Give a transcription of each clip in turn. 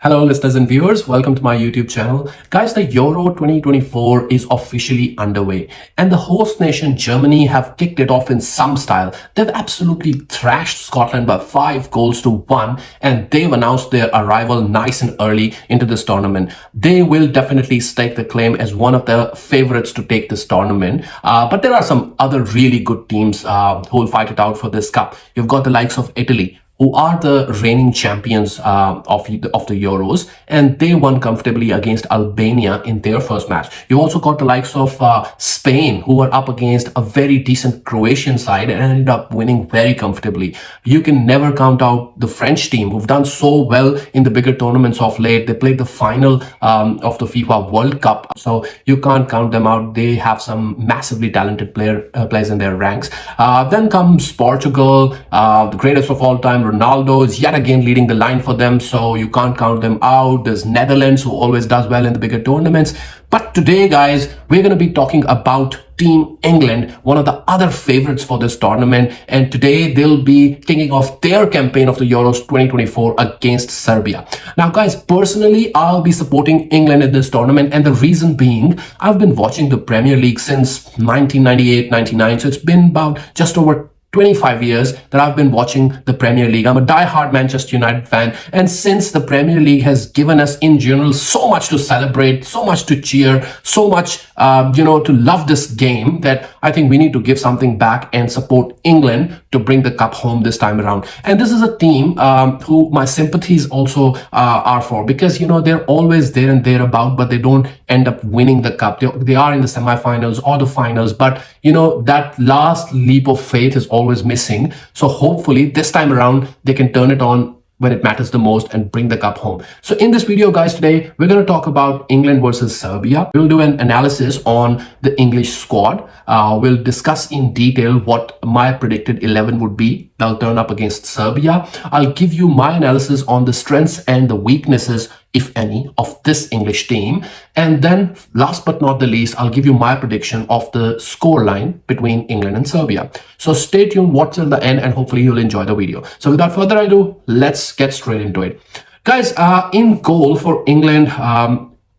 Hello listeners and viewers, welcome to my YouTube channel. Guys, the Euro 2024 is officially underway and the host nation Germany have kicked it off in some style. They've absolutely thrashed Scotland by 5-1 and they've announced their arrival nice and early into this tournament. They will definitely stake the claim as one of the favorites to take this tournament. But there are some other really good teams who will fight it out for this cup. You've got the likes of Italy, who are the reigning champions of the Euros, and they won comfortably against Albania in their first match. You've also got the likes of Spain, who were up against a very decent Croatian side and ended up winning very comfortably. You can never count out the French team, who've done so well in the bigger tournaments of late. They played the final of the FIFA World Cup, so you can't count them out. They have some massively talented players in their ranks. Then comes Portugal, the greatest of all time. Ronaldo is yet again leading the line for them, so you can't count them out. There's Netherlands, who always does well in the bigger tournaments. But today, guys, we're going to be talking about Team England, one of the other favorites for this tournament. And today they'll be kicking off their campaign of the Euros 2024 against Serbia. Now, guys, personally, I'll be supporting England in this tournament. And the reason being, I've been watching the Premier League since 1998-99. So it's been about just over 25 years that I've been watching the Premier League. I'm a die-hard Manchester United fan, and since the Premier League has given us in general so much to celebrate, so much to cheer, so much to love this game, that I think we need to give something back and support England to bring the cup home this time around. And this is a team who my sympathies also are for, because they're always there and thereabout, but they don't end up winning the cup. They are in the semi-finals or the finals, but that last leap of faith is always missing. So hopefully this time around they can turn it on when it matters the most and bring the cup home. So in this video, guys, today we're going to talk about England versus Serbia. We'll do an analysis on the English squad. We'll discuss in detail what my predicted 11 would be. They'll turn up against Serbia. I'll give you my analysis on the strengths and the weaknesses, if any, of this English team. And then last but not the least, I'll give you my prediction of the scoreline between England and Serbia. So stay tuned, watch till the end, and hopefully you'll enjoy the video. So without further ado, let's get straight into it. Guys, in goal for England,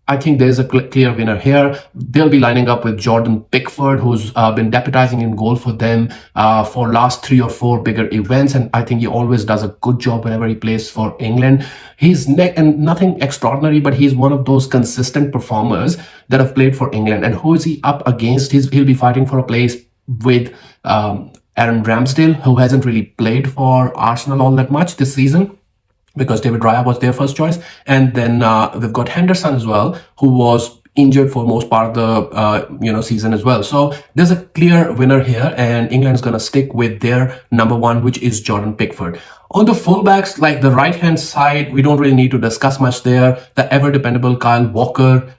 I think there's a clear winner here. They'll be lining up with Jordan Pickford, who's been deputizing in goal for them for last 3 or 4 bigger events. And I think he always does a good job whenever he plays for England. He's and nothing extraordinary, but he's one of those consistent performers that have played for England. And who is he up against? He'll be fighting for a place with Aaron Ramsdale, who hasn't really played for Arsenal all that much this season, because David Raya was their first choice. And then we've got Henderson as well, who was injured for most part of the season as well. So there's a clear winner here, and England's going to stick with their number one, which is Jordan Pickford. On the fullbacks, like the right-hand side, we don't really need to discuss much there. The ever-dependable Kyle Walker,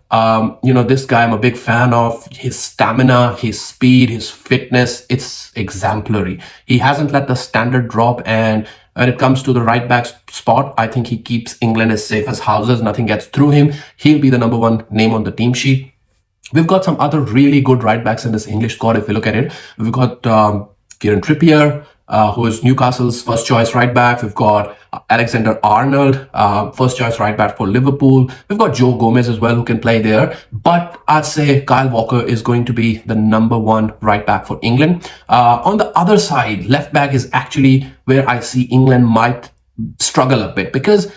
this guy I'm a big fan of. His stamina, his speed, his fitness, it's exemplary. He hasn't let the standard drop, and when it comes to the right back spot, I think he keeps England as safe as houses. Nothing gets through him. He'll be the number one name on the team sheet. We've got some other really good right backs in this English squad. If you look at it, we've got Kieran Trippier, who is Newcastle's first choice right back. We've got Alexander-Arnold, first choice right back for Liverpool. We've got Joe Gomez as well, who can play there. But I'd say Kyle Walker is going to be the number one right back for England. On the other side, left back is actually where I see England might struggle a bit, because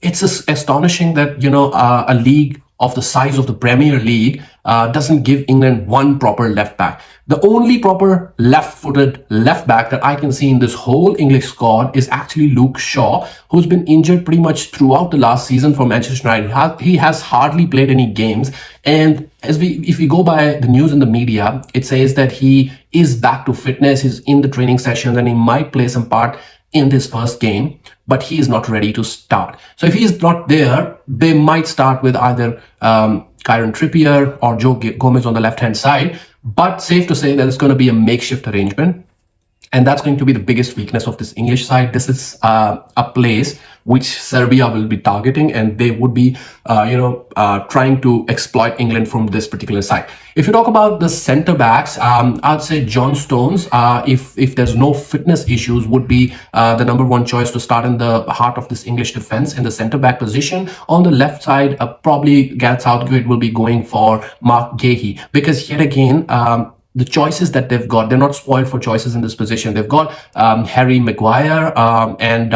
it's astonishing that a league of the size of the Premier League doesn't give England one proper left back. The only proper left-footed left back that I can see in this whole English squad is actually Luke Shaw, who's been injured pretty much throughout the last season for Manchester United. He has hardly played any games, and if we go by the news in the media, it says that he is back to fitness, he's in the training sessions, and he might play some part in this first game, but he is not ready to start. So if he's not there, they might start with either Kieran Trippier or Joe Gomez on the left-hand side, but safe to say that it's going to be a makeshift arrangement. And that's going to be the biggest weakness of this English side. This is a place which Serbia will be targeting, and they would be, trying to exploit England from this particular side. If you talk about the centre backs, I'd say John Stones, if there's no fitness issues, would be the number one choice to start in the heart of this English defense in the centre back position. On the left side, probably Gareth Southgate will be going for Mark Gahey, because yet again, the choices that they've got, they're not spoiled for choices in this position. They've got Harry Maguire, and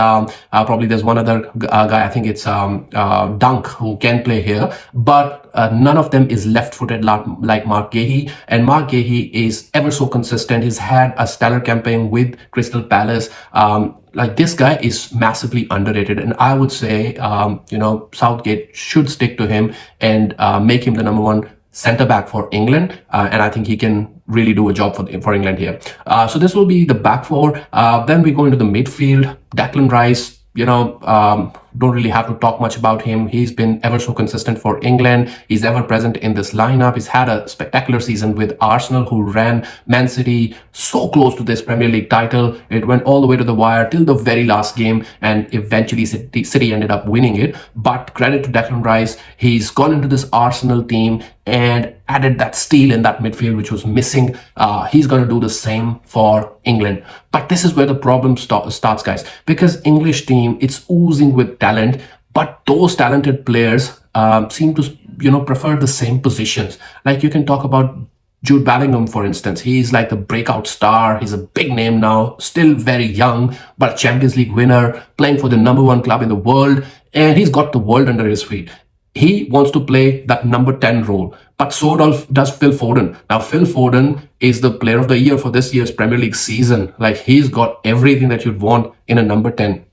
probably there's one other guy, I think it's Dunk, who can play here, but none of them is left-footed like Mark Gahey. And Mark Gahey is ever so consistent. He's had a stellar campaign with Crystal Palace. Like, this guy is massively underrated, and I would say, Southgate should stick to him and make him the number one centre back for England, and I think he can really do a job for England here. So this will be the back four. Then we go into the midfield. Declan Rice, don't really have to talk much about him. He's been ever so consistent for England. He's ever present in this lineup. He's had a spectacular season with Arsenal, who ran Man City so close to this Premier League title. It went all the way to the wire till the very last game, and eventually City ended up winning it. But credit to Declan Rice, he's gone into this Arsenal team and added that steel in that midfield which was missing. He's going to do the same for England. But this is where the problem starts, guys, because English team, it's oozing with talent, but those talented players seem to prefer the same positions. Like, you can talk about Jude Bellingham, for instance. He's like the breakout star. He's a big name now, still very young, but a Champions League winner, playing for the number one club in the world, and he's got the world under his feet. He wants to play that number 10 role, but so does Phil Foden. Now, Phil Foden is the player of the year for this year's Premier League season. Like, he's got everything that you'd want in a number 10.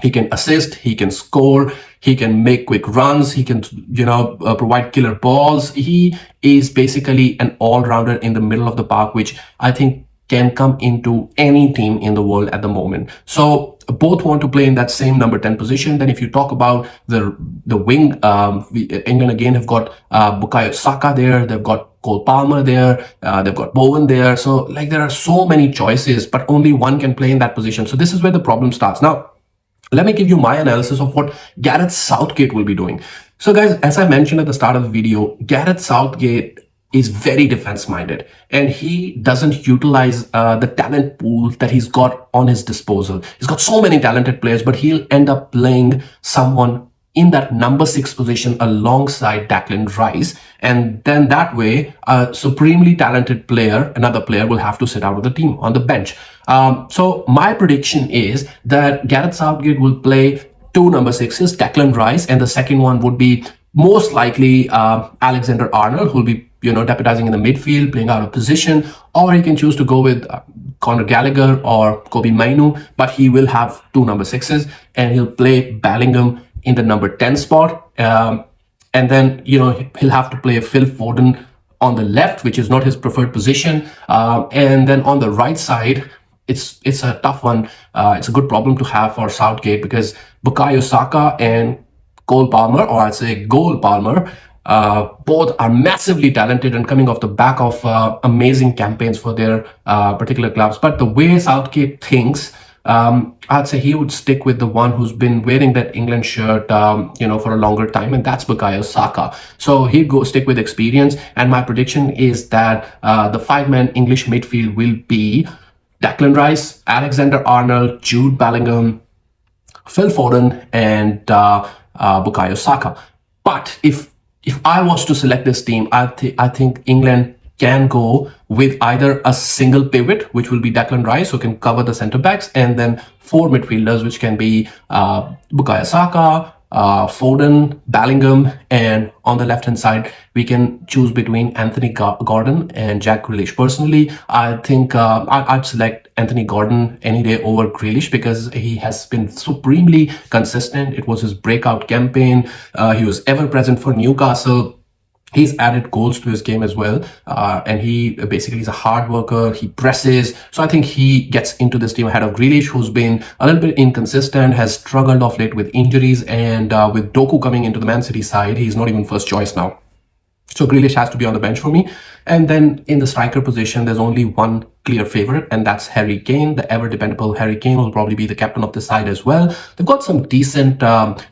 He can assist, he can score, he can make quick runs, he can, provide killer balls. He is basically an all-rounder in the middle of the park, which I think can come into any team in the world at the moment. So both want to play in that same number 10 position. Then if you talk about the wing, England again have got Bukayo Saka there, they've got Cole Palmer there, they've got Bowen there. So, like, there are so many choices, but only one can play in that position. So this is where the problem starts. Now, let me give you my analysis of what Gareth Southgate will be doing. So guys, as I mentioned at the start of the video, Gareth Southgate is very defense-minded, and he doesn't utilize the talent pool that he's got on his disposal. He's got so many talented players, but he'll end up playing someone in that number 6 position alongside Declan Rice, and then that way a supremely talented player, another player, will have to sit out of the team on the bench. So my prediction is that Gareth Southgate will play 2 number 6s, Declan Rice, and the second one would be most likely Alexander-Arnold, who'll be deputizing in the midfield, playing out of position, or he can choose to go with Conor Gallagher or Kobe Mainu, but he will have 2 number 6s, and he'll play Bellingham in the number 10 spot, and then he'll have to play Phil Foden on the left, which is not his preferred position, and then on the right side, it's a tough one. It's a good problem to have for Southgate, because Bukayo Saka and Cole Palmer, or I'd say Cole Palmer, both are massively talented and coming off the back of amazing campaigns for their particular clubs. But the way Southgate thinks, I'd say he would stick with the one who's been wearing that England shirt, for a longer time, and that's Bukayo Saka. So he'd stick with experience, and my prediction is that the 5-man English midfield will be Declan Rice, Alexander-Arnold, Jude Bellingham, Phil Foden, and Bukayo Saka. But if I was to select this team, I think England can go with either a single pivot, which will be Declan Rice, who can cover the centre backs, and then 4 midfielders, which can be Bukayo Saka, Foden, Bellingham, and on the left hand side we can choose between Anthony Gordon and Jack Grealish. Personally, I think I'd select Anthony Gordon any day over Grealish, because he has been supremely consistent. It was his breakout campaign. He was ever present for Newcastle. He's added goals to his game as well, and he basically is a hard worker. He presses, so I think he gets into this team ahead of Grealish, who's been a little bit inconsistent, has struggled off late with injuries, and with Doku coming into the Man City side, he's not even first choice now. So Grealish has to be on the bench for me. And then in the striker position, there's only one clear favorite, and that's Harry Kane. The ever dependable Harry Kane will probably be the captain of the side as well. They've got some decent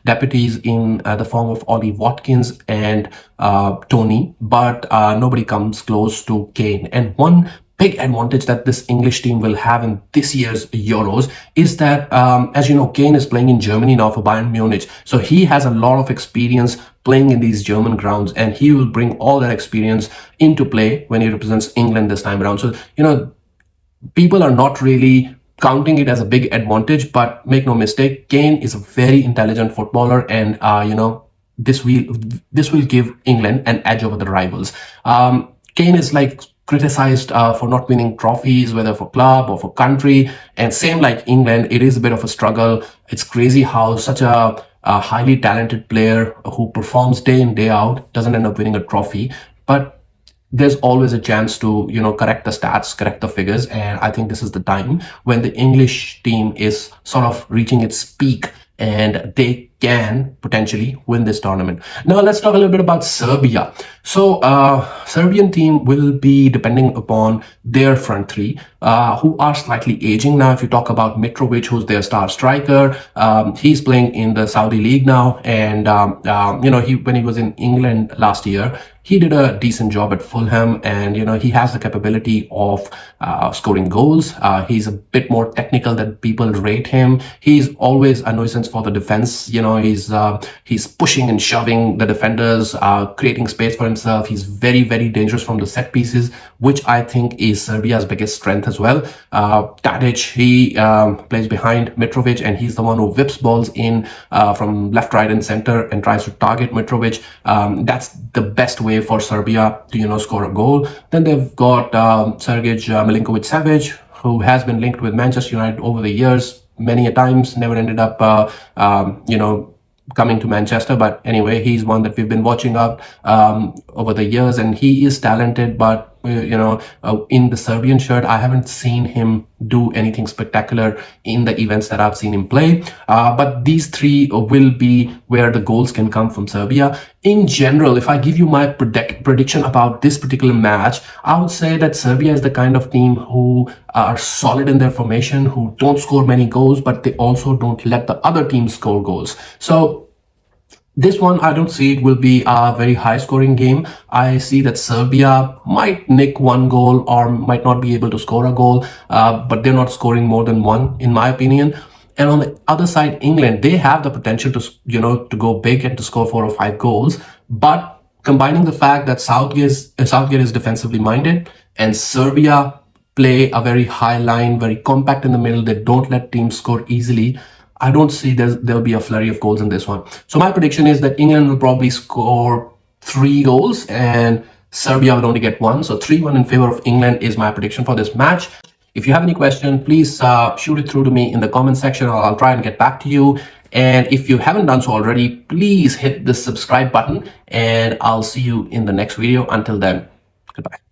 deputies in the form of Ollie Watkins and Tony, but nobody comes close to Kane. And one big advantage that this English team will have in this year's Euros is that, as you know, Kane is playing in Germany now for Bayern Munich. So he has a lot of experience playing in these German grounds, and he will bring all that experience into play when he represents England this time around. So, you know, people are not really counting it as a big advantage, but make no mistake, Kane is a very intelligent footballer, and, you know, this will give England an edge over the rivals. Kane is like criticized for not winning trophies, whether for club or for country. And same like England, it is a bit of a struggle. It's crazy how such a highly talented player who performs day in, day out doesn't end up winning a trophy. But there's always a chance to, you know, correct the stats, correct the figures. And I think this is the time when the English team is sort of reaching its peak and they can potentially win this tournament. Now let's talk a little bit about Serbia. So Serbian team will be depending upon their front three, who are slightly aging now. If you talk about Mitrovic, who's their star striker, he's playing in the Saudi league now, and you know, when he was in England last year, he did a decent job at Fulham, and you know, he has the capability of scoring goals. He's a bit more technical than people rate him. He's always a nuisance for the defense. You know, he's pushing and shoving the defenders, creating space for himself. He's very, very dangerous from the set pieces, which I think is Serbia's biggest strength as well. Tadic, he plays behind Mitrovic, and he's the one who whips balls in from left, right, and center and tries to target Mitrovic. That's the best way for Serbia to, you know, score a goal. Then they've got Sergej Milinkovic-Savic, who has been linked with Manchester United over the years many a times, never ended up you know, coming to Manchester. But anyway, he's one that we've been watching up over the years, and he is talented, but you know, in the Serbian shirt, I haven't seen him do anything spectacular in the events that I've seen him play. But these three will be where the goals can come from Serbia. In general, if I give you my prediction about this particular match, I would say that Serbia is the kind of team who are solid in their formation, who don't score many goals, but they also don't let the other team score goals. So this one, I don't see it will be a very high scoring game. I see that Serbia might nick one goal or might not be able to score a goal, but they're not scoring more than one, in my opinion. And on the other side, England, they have the potential to, you know, to go big and to score 4 or 5 goals. But combining the fact that Southgate is defensively minded, and Serbia play a very high line, very compact in the middle, they don't let teams score easily, I don't see there'll be a flurry of goals in this one. So my prediction is that England will probably score 3 goals and Serbia will only get 1. So 3-1 in favor of England is my prediction for this match. If you have any question, please shoot it through to me in the comment section. I'll try and get back to you. And if you haven't done so already, please hit the subscribe button, and I'll see you in the next video. Until then, goodbye.